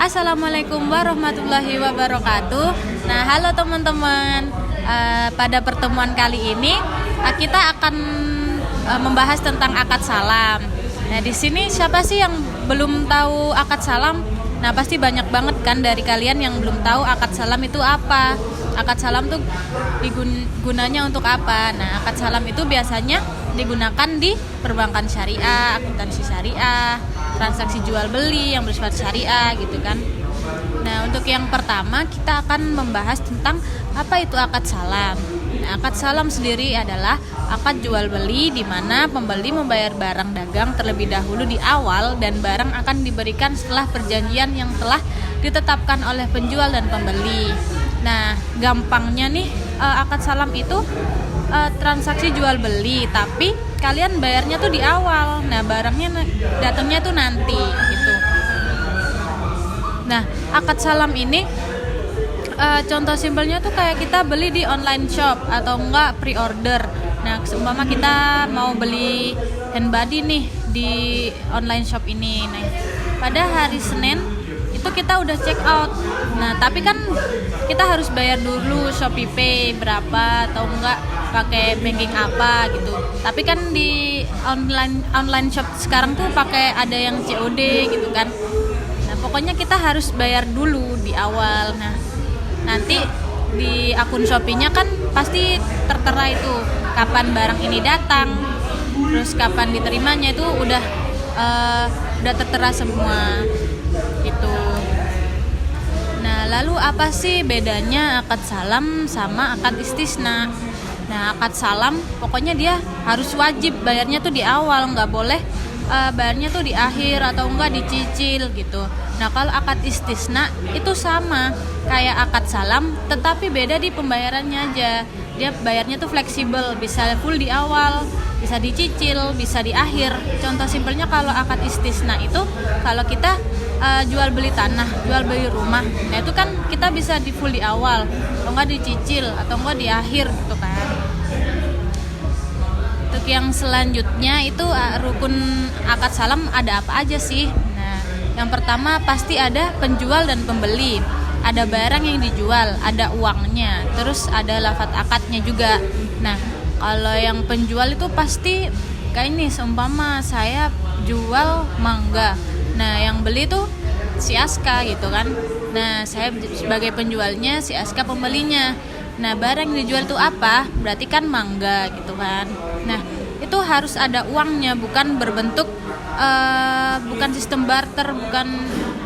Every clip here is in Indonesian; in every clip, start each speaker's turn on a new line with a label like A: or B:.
A: Assalamualaikum warahmatullahi wabarakatuh. Nah, halo teman-teman. Pada pertemuan kali ini kita akan membahas tentang akad salam. Nah, di sini siapa sih yang belum tahu akad salam? Nah, pasti banyak banget kan dari kalian yang belum tahu akad salam itu apa. Akad salam tuh gunanya untuk apa? Nah, akad salam itu biasanya digunakan di perbankan syariah, akuntansi syariah, transaksi jual beli yang bersifat syariah gitu kan. Nah, untuk yang pertama kita akan membahas tentang apa itu akad salam. Nah, akad salam sendiri adalah akad jual beli di mana pembeli membayar barang dagang terlebih dahulu di awal dan barang akan diberikan setelah perjanjian yang telah ditetapkan oleh penjual dan pembeli. Nah, gampangnya nih akad salam itu transaksi jual beli, tapi kalian bayarnya tuh di awal. Nah, barangnya datangnya tuh nanti gitu. Nah, akad salam ini contoh simpelnya tuh kayak kita beli di online shop atau enggak pre-order. Nah, seumpama kita mau beli handbody nih di online shop ini. Nah, pada hari Senin itu kita udah check out. Nah, tapi kan kita harus bayar dulu Shopee Pay berapa atau enggak pakai banking apa gitu. Tapi kan di online shop sekarang tuh pakai ada yang COD gitu kan. Nah, pokoknya kita harus bayar dulu di awal. Nah, nanti di akun Shopee-nya kan pasti tertera itu kapan barang ini datang, terus kapan diterimanya itu udah tertera semua gitu. Nah, lalu apa sih bedanya akad salam sama akad istisna? Nah, akad salam pokoknya dia harus wajib bayarnya tuh di awal, nggak boleh bayarnya tuh di akhir atau enggak dicicil gitu. Nah, kalau akad istisna itu sama kayak akad salam tetapi beda di pembayarannya aja. Dia bayarnya tuh fleksibel, bisa full di awal, bisa dicicil, bisa di akhir. Contoh simpelnya kalau akad istisna itu kalau kita jual beli tanah, jual beli rumah. Nah, itu kan kita bisa di full di awal, atau enggak dicicil, atau enggak di akhir gitu kan. Untuk yang selanjutnya itu rukun akad salam ada apa aja sih? Nah, yang pertama pasti ada penjual dan pembeli. Ada barang yang dijual, ada uangnya, terus ada lafadz akadnya juga. Nah, kalau yang penjual itu pasti kayak ini, seumpama saya jual mangga. Nah, yang beli tuh si Aska gitu kan. Nah, saya sebagai penjualnya, si Aska pembelinya. Nah, barang yang dijual tuh apa? Berarti kan mangga gitu kan. Nah, itu harus ada uangnya, bukan berbentuk bukan sistem barter, bukan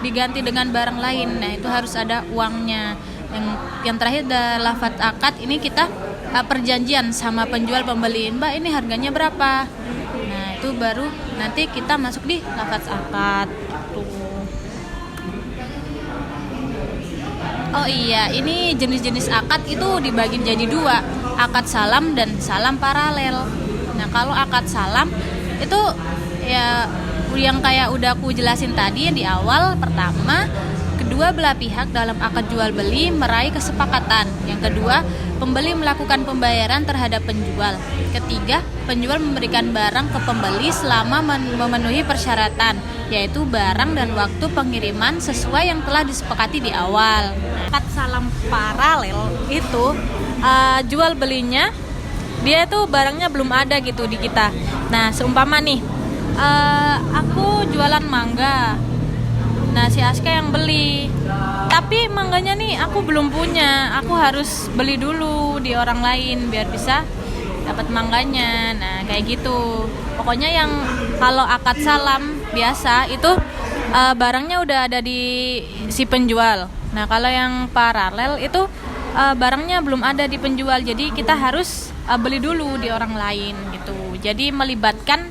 A: diganti dengan barang lain. Nah, itu harus ada uangnya. Yang terakhir ada lafadz akad. Ini kita perjanjian sama penjual pembeli. Mbak, ini harganya berapa? Nah, itu baru nanti kita masuk di lafadz akad gitu. Oh iya, ini jenis-jenis akad itu dibagi jadi dua, akad salam dan salam paralel. Nah, kalau akad salam itu ya yang kayak udah aku jelasin tadi di awal. Pertama, kedua belah pihak dalam akad jual beli meraih kesepakatan. Yang kedua, pembeli melakukan pembayaran terhadap penjual. Ketiga, penjual memberikan barang ke pembeli selama memenuhi persyaratan, yaitu barang dan waktu pengiriman sesuai yang telah disepakati di awal. Akad salam paralel itu jual belinya dia tuh barangnya belum ada gitu di kita. Nah, seumpama nih aku jualan mangga. Nah, si Aska yang beli. Tapi mangganya nih aku belum punya. Aku harus beli dulu di orang lain biar bisa dapat mangganya. Nah, kayak gitu. Pokoknya yang kalau akad salam biasa itu barangnya udah ada di si penjual. Nah, kalau yang paralel itu barangnya belum ada di penjual. Jadi kita harus beli dulu di orang lain gitu. Jadi melibatkan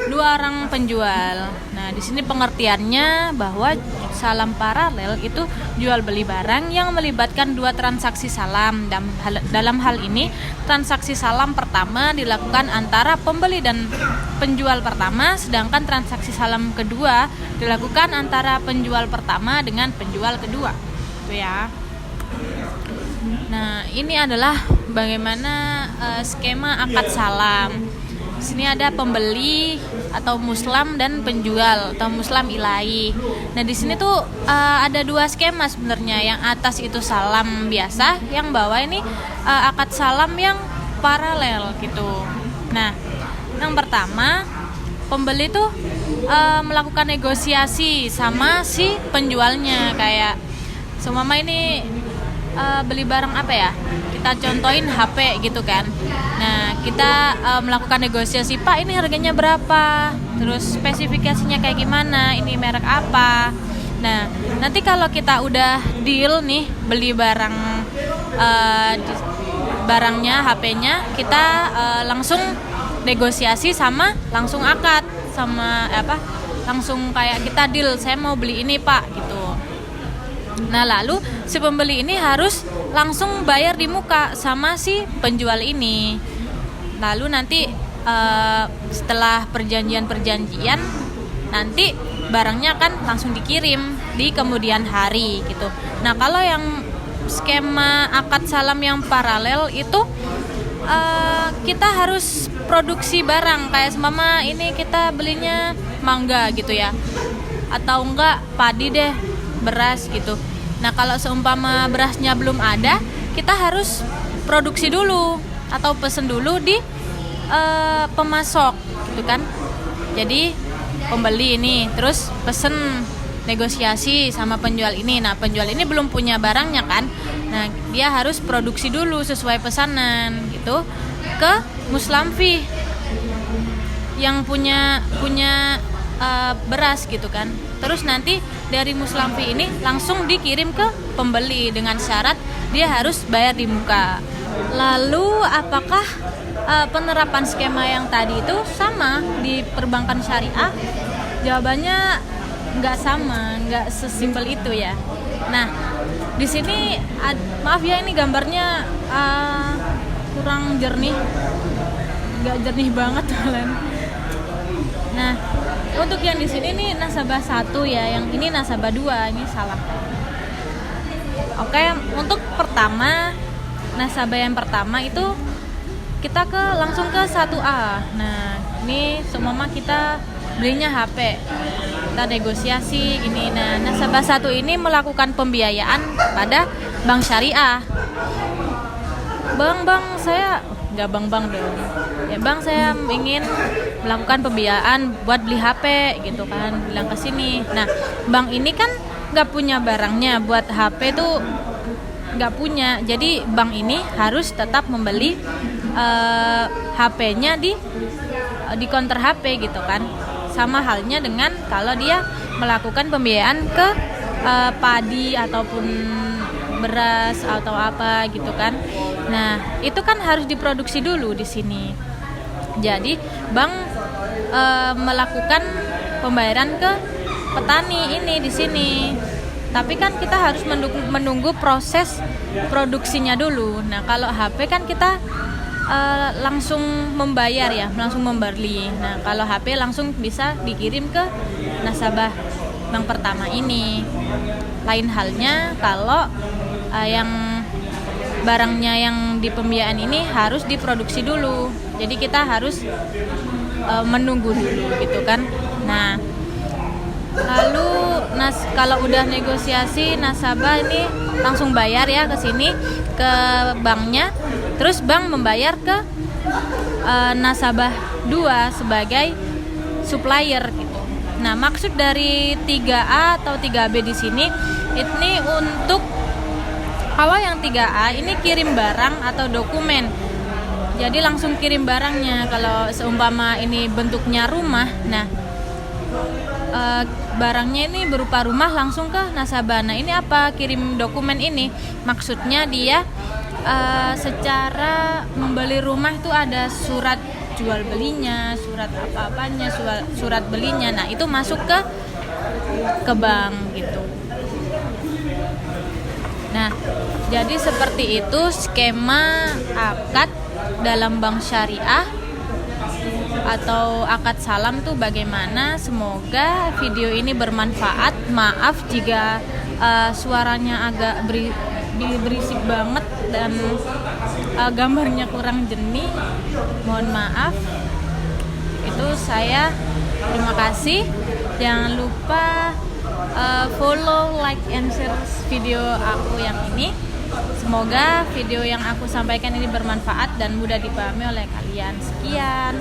A: dua orang penjual. Nah, di sini pengertiannya bahwa salam paralel itu jual beli barang yang melibatkan dua transaksi salam. Dalam hal ini, transaksi salam pertama dilakukan antara pembeli dan penjual pertama, sedangkan transaksi salam kedua dilakukan antara penjual pertama dengan penjual kedua. Itu ya. Nah, ini adalah bagaimana skema akad salam. Di sini ada pembeli, atau muslam dan penjual atau muslam ilahi. Nah di sini tuh ada 2 skema sebenarnya. Yang atas itu salam biasa, yang bawah ini akad salam yang paralel gitu. Nah yang pertama, pembeli tuh melakukan negosiasi sama si penjualnya. Kayak seumpama ini beli barang apa ya, kita contohin HP gitu kan. Nah kita melakukan negosiasi, Pak ini harganya berapa, terus spesifikasinya kayak gimana, ini merek apa. Nah nanti kalau kita udah deal nih beli barangnya, HP-nya, kita langsung negosiasi sama langsung akad sama langsung kayak kita deal, saya mau beli ini Pak gitu. Nah lalu si pembeli ini harus langsung bayar di muka sama si penjual ini. Lalu nanti setelah perjanjian nanti barangnya kan langsung dikirim di kemudian hari gitu. Nah kalau yang skema akad salam yang paralel itu kita harus produksi barang. Kayak seumpama ini kita belinya mangga gitu ya, atau enggak padi deh, beras gitu. Nah kalau seumpama berasnya belum ada, kita harus produksi dulu atau pesen dulu di pemasok gitu kan. Jadi pembeli ini terus pesen, negosiasi sama penjual ini. Nah penjual ini belum punya barangnya kan, nah dia harus produksi dulu sesuai pesanan gitu ke Muslamfi yang punya beras gitu kan. Terus nanti dari Muslamfi ini langsung dikirim ke pembeli dengan syarat dia harus bayar di muka. Lalu apakah penerapan skema yang tadi itu sama di perbankan syariah? Jawabannya nggak sama, nggak sesimpel itu ya. Nah di sini maaf ya, ini gambarnya kurang jernih, nggak jernih banget kalian. Nah untuk yang di sini nih nasabah 1 ya, yang ini nasabah 2, ini salah. Oke, untuk nasabah yang pertama itu kita langsung ke 1A. Nah ini seumpama kita belinya HP, kita negosiasi ini. Nah nasabah 1 ini melakukan pembiayaan pada bank syariah. Bang saya nggak bang dong ya, bang saya ingin melakukan pembiayaan buat beli HP gitu kan, bilang ke sini. Nah bank ini kan nggak punya barangnya, buat HP tuh nggak punya, jadi bank ini harus tetap membeli HP-nya di counter HP gitu kan. Sama halnya dengan kalau dia melakukan pembiayaan ke padi ataupun beras atau apa gitu kan. Nah itu kan harus diproduksi dulu di sini. Jadi bank melakukan pembayaran ke petani ini di sini. Tapi kan kita harus menunggu proses produksinya dulu. Nah kalau HP kan kita langsung membayar ya, langsung membeli. Nah kalau HP langsung bisa dikirim ke nasabah bank pertama ini. Lain halnya kalau yang barangnya yang di pembiayaan ini harus diproduksi dulu. Jadi kita harus menunggu dulu gitu kan. Nah lalu kalau udah negosiasi, nasabah ini langsung bayar ya ke sini, ke banknya. Terus bank membayar ke nasabah 2 sebagai supplier gitu. Nah maksud dari 3A atau 3B di sini ini untuk kalau yang 3A ini kirim barang atau dokumen. Jadi langsung kirim barangnya. Kalau seumpama ini bentuknya rumah, nah barangnya ini berupa rumah langsung ke nasabah. Nah ini apa, kirim dokumen ini maksudnya dia secara membeli rumah itu ada surat jual belinya, surat apa-apanya, surat belinya. Nah itu masuk ke bank gitu. Nah jadi seperti itu skema akad dalam bank syariah atau akad salam tuh bagaimana. Semoga video ini bermanfaat. Maaf jika suaranya agak berisik banget dan gambarnya kurang jernih, mohon maaf. Itu saya Terima kasih. Jangan lupa follow, like, and share video aku yang ini. Semoga video yang aku sampaikan ini bermanfaat dan mudah dipahami oleh kalian. Sekian.